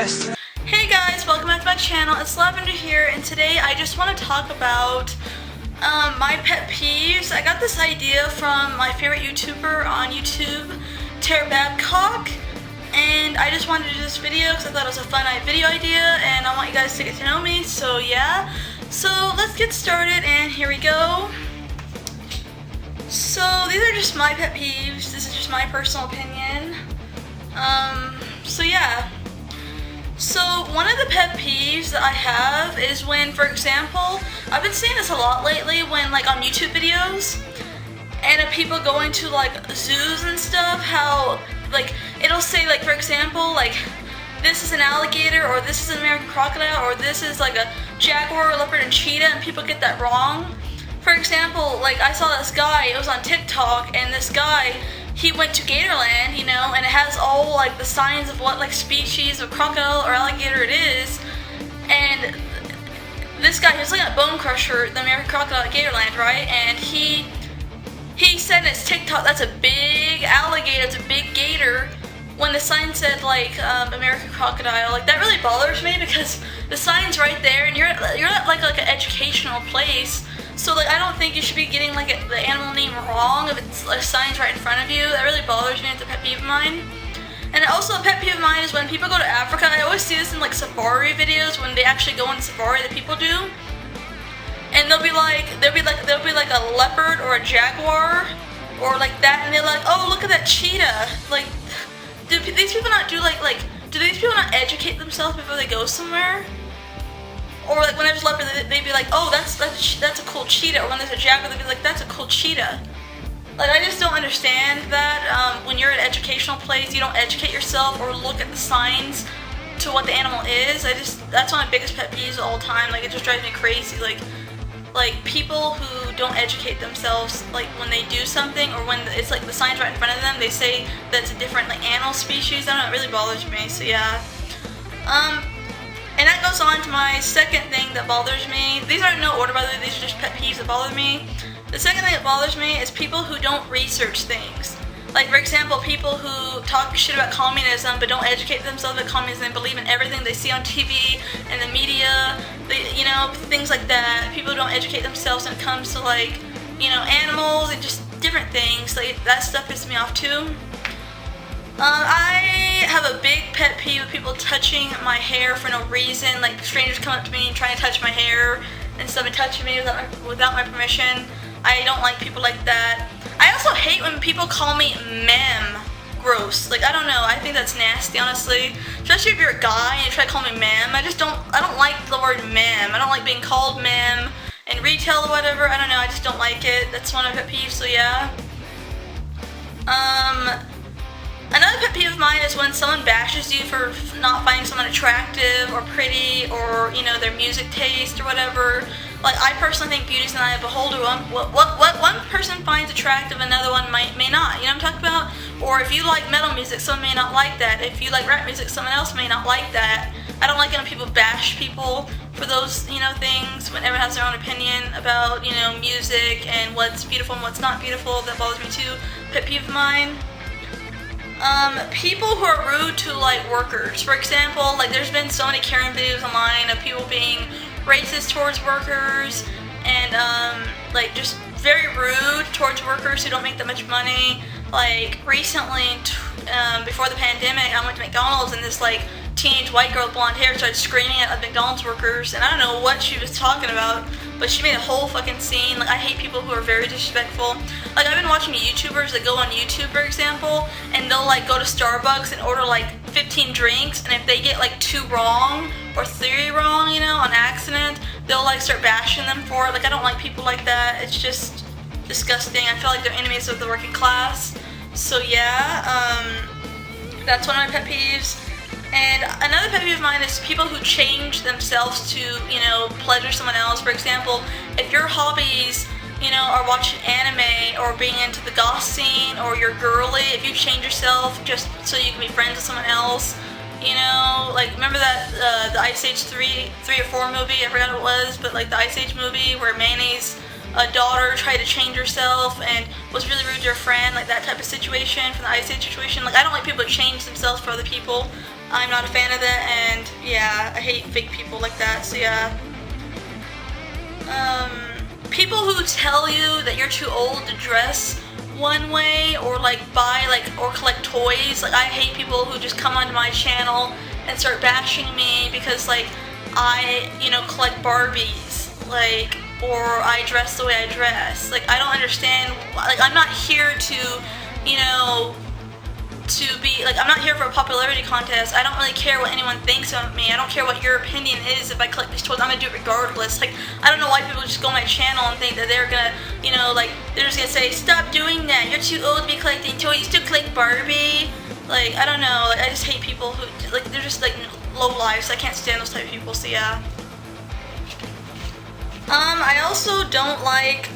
best. Hey guys, welcome back to my channel. It's Lavender here, and today I just want to talk about my pet peeves. I got this idea from my favorite YouTuber on YouTube, Babcock, and I just wanted to do this video because I thought it was a fun video idea, and I want you guys to get to know me. So yeah, so let's get started, and here we go. So these are just my pet peeves. This is just my personal opinion. So yeah. So one of the pet peeves that I have is when, for example, I've been seeing this a lot lately when, like, on YouTube videos, and if people go into, like, zoos and stuff, how, like, it'll say, like, for example, like, this is an alligator, or this is an American crocodile, or this is, like, a jaguar, leopard, and cheetah, and people get that wrong. For example, like, I saw this guy, it was on TikTok, and this guy, he went to Gatorland, you know, and it has all, like, the signs of what, like, species of crocodile or alligator it is, and this guy, he was looking at Bone Crusher, the American crocodile at Gatorland, right, and he said in his TikTok, that's a big alligator, it's a big gator, when the sign said, like, American crocodile. Like, that really bothers me, because the sign's right there, and you're at, like an educational place. So, like, I don't think you should be getting, like, the animal name wrong if it's, like, signs right in front of you. That really bothers me. It's a pet peeve of mine. And also a pet peeve of mine is when people go to Africa. I always see this in, like, safari videos when they actually go on safari that people do. And there'll be like a leopard or a jaguar or like that, and they're like, oh, look at that cheetah. Like, do these people not do do these people not educate themselves before they go somewhere? Or like when there's leopard, they'd be like, oh, that's a cool cheetah. Or when there's a jaguar, they'd be like, that's a cool cheetah. Like, I just don't understand that. When you're at an educational place, you don't educate yourself or look at the signs to what the animal is. That's one of my biggest pet peeves all the time. Like, it just drives me crazy. Like people who don't educate themselves, like when they do something or when it's like the sign's right in front of them, they say that it's a different like animal species. I don't know, it really bothers me. So yeah. And that goes on to my second thing that bothers me. These aren't in no order, by the way, these are just pet peeves that bother me. The second thing that bothers me is people who don't research things. Like, for example, people who talk shit about communism but don't educate themselves about communism and believe in everything they see on TV and the media, you know, things like that. People who don't educate themselves when it comes to, like, you know, animals and just different things. Like, that stuff pisses me off too. I have a big pet peeve of people touching my hair for no reason, like strangers come up to me and trying to touch my hair and stuff and touching me without my permission. I don't like people like that. I also hate when people call me mem. Gross. Like, I don't know, I think that's nasty, honestly. Especially if you're a guy and you try to call me mem. I don't like the word mem. I don't like being called mem in retail or whatever. I don't know, I just don't like it. That's one of my pet peeves, so yeah. Another pet peeve of mine is when someone bashes you for not finding someone attractive or pretty or, you know, their music taste or whatever. Like, I personally think beauty's in the eye of the beholder. What one person finds attractive, another one may not. You know what I'm talking about? Or if you like metal music, someone may not like that. If you like rap music, someone else may not like that. I don't like when people bash people for those, you know, things, when everyone has their own opinion about, you know, music and what's beautiful and what's not beautiful. That bothers me too. Pet peeve of mine. People who are rude to, like, workers. For example, like, there's been so many Karen videos online of people being racist towards workers and, like, just very rude towards workers who don't make that much money. Like, recently, before the pandemic, I went to McDonald's and this, like, teenage white girl with blonde hair started screaming at McDonald's workers, and I don't know what she was talking about, but she made a whole fucking scene. Like, I hate people who are very disrespectful. Like, I've been watching YouTubers that go on YouTube, for example, and they'll, like, go to Starbucks and order, like, 15 drinks, and if they get, like, 2 wrong or 3 wrong, you know, on accident, they'll, like, start bashing them for it. Like, I don't like people like that. It's just disgusting. I feel like they're enemies of the working class. So, yeah, that's one of my pet peeves. And another pet peeve of mine is people who change themselves to, you know, pleasure someone else. For example, if your hobbies, you know, are watching anime or being into the goth scene, or you're girly, if you change yourself just so you can be friends with someone else, you know, like, remember that, the Ice Age 3 or 4 movie, I forgot what it was, but, like, the Ice Age movie where Mayonnaise daughter tried to change herself and was really rude to her friend, like that type of situation, from the Ice Age situation. Like, I don't like people who change themselves for other people. I'm not a fan of that, and yeah, I hate fake people like that, so yeah. People who tell you that you're too old to dress one way, or like buy like or collect toys. Like, I hate people who just come onto my channel and start bashing me because like I, you know, collect Barbies, like, or I dress the way I dress. Like, I don't understand. Like, I'm not here to, you know, to be like, I'm not here for a popularity contest. I don't really care what anyone thinks of me. I don't care what your opinion is. If I collect these toys, I'm gonna do it regardless. Like, I don't know why people just go on my channel and think that they're gonna, you know, like, they're just gonna say, stop doing that, you're too old to be collecting toys, you still collect Barbie. Like, I don't know, like, I just hate people who, like, they're just like low lives. I can't stand those type of people, so yeah. I also don't like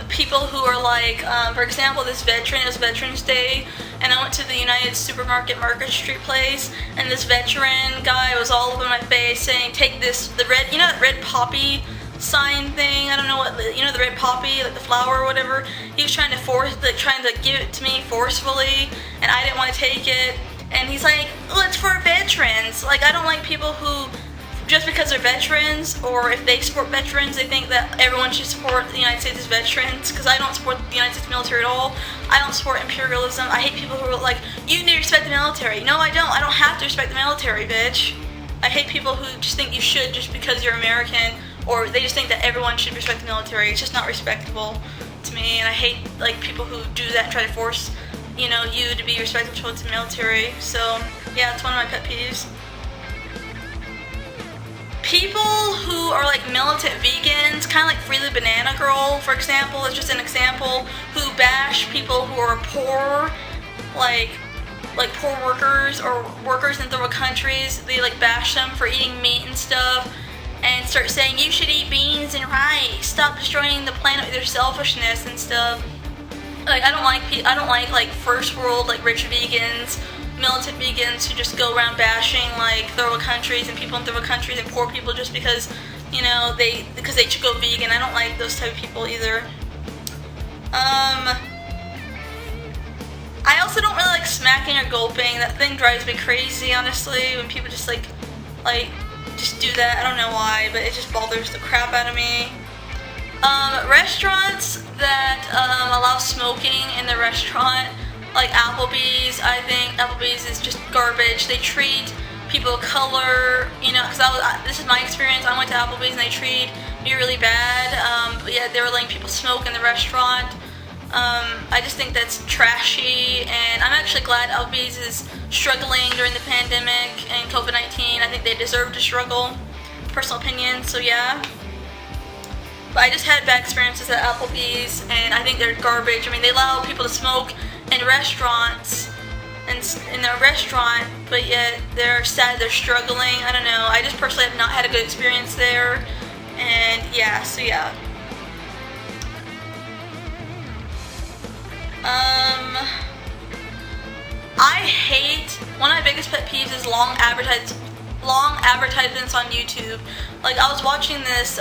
people who are like, for example, this veteran, it was Veterans Day, and I went to the United Supermarket Market Street place, and this veteran guy was all over my face saying, take this, the red, you know that red poppy sign thing, I don't know what, you know, the red poppy, like the flower or whatever. He was trying to give it to me forcefully, and I didn't want to take it, and he's like, oh, it's for veterans. Like, I don't like people who, just because they're veterans, or if they support veterans, they think that everyone should support the United States as veterans, because I don't support the United States military at all. I don't support imperialism. I hate people who are like, you need to respect the military. No, I don't. I don't have to respect the military, bitch. I hate people who just think you should just because you're American, or they just think that everyone should respect the military. It's just not respectable to me, and I hate like people who do that and try to force, you know, you to be respectful towards the military. So yeah, it's one of my pet peeves. People who are like militant vegans, kind of like Freely Banana Girl, for example, is just an example, who bash people who are poor, like poor workers or workers in third world countries. They like bash them for eating meat and stuff, and start saying you should eat beans and rice. Stop destroying the planet with your selfishness and stuff. Like, I don't like first world, like rich vegans, militant vegans who just go around bashing like third world countries and people in third world countries and poor people just because, you know, because they should go vegan. I don't like those type of people either. I also don't really like smacking or gulping. That thing drives me crazy, honestly, when people just just do that. I don't know why, but it just bothers the crap out of me. Restaurants that allow smoking in the restaurant, like Applebee's, I think Applebee's is just garbage. They treat people of color, you know, because this is my experience. I went to Applebee's and they treated me really bad, but yeah, they were letting people smoke in the restaurant. I just think that's trashy, and I'm actually glad Applebee's is struggling during the pandemic and COVID-19. I think they deserve to struggle, personal opinion, so yeah. But I just had bad experiences at Applebee's, and I think they're garbage. I mean, they allow people to smoke in restaurants, and in their restaurant, but yet they're sad they're struggling. I don't know. I just personally have not had a good experience there, and yeah, so yeah. I hate, one of my biggest pet peeves is long advertisements on YouTube. Like, I was watching this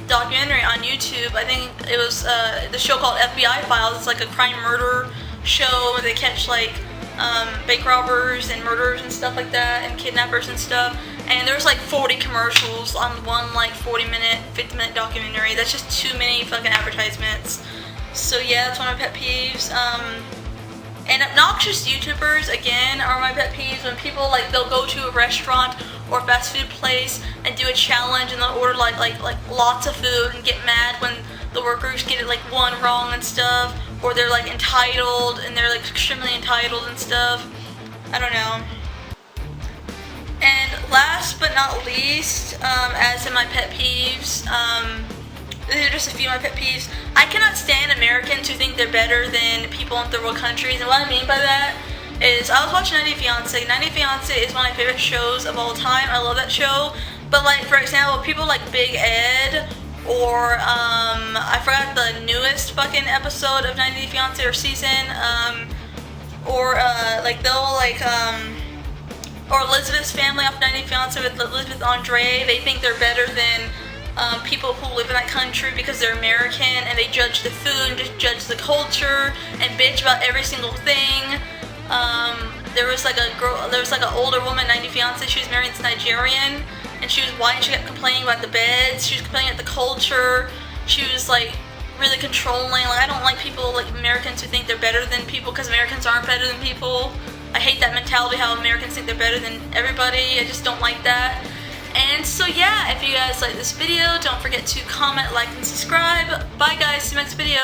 documentary on YouTube. I think it was the show called FBI Files. It's like a crime murder show where they catch like bank robbers and murderers and stuff like that, and kidnappers and stuff. And there's like 40 commercials on one like 40-minute, 50-minute documentary. That's just too many fucking advertisements. So yeah, that's one of my pet peeves. And obnoxious YouTubers, again, are my pet peeves. When people, like, they'll go to a restaurant or a fast food place and do a challenge, and they'll order like lots of food and get mad when the workers get it like one wrong and stuff, or they're like entitled and they're like extremely entitled and stuff. I don't know. And last but not least, as in my pet peeves, these are just a few of my pet peeves. I cannot stand Americans who think they're better than people in third world countries, and what I mean by that is, I was watching 90 Day Fiancé. 90 Day Fiancé is one of my favorite shows of all time. I love that show. But like, for example, people like Big Ed, or I forgot the newest fucking episode of 90 Day Fiancé or season, or like they'll like or Elizabeth's family off 90 Day Fiancé with Elizabeth Andre. They think they're better than people who live in that country because they're American, and they judge the food and just judge the culture and bitch about every single thing. There was like an older woman, 90 fiance. She was married to Nigerian, and she was white. And she kept complaining about the beds. She was complaining about the culture. She was like really controlling. Like, I don't like people like Americans who think they're better than people, because Americans aren't better than people. I hate that mentality, how Americans think they're better than everybody. I just don't like that. And so yeah, if you guys like this video, don't forget to comment, like, and subscribe. Bye guys, see you next video.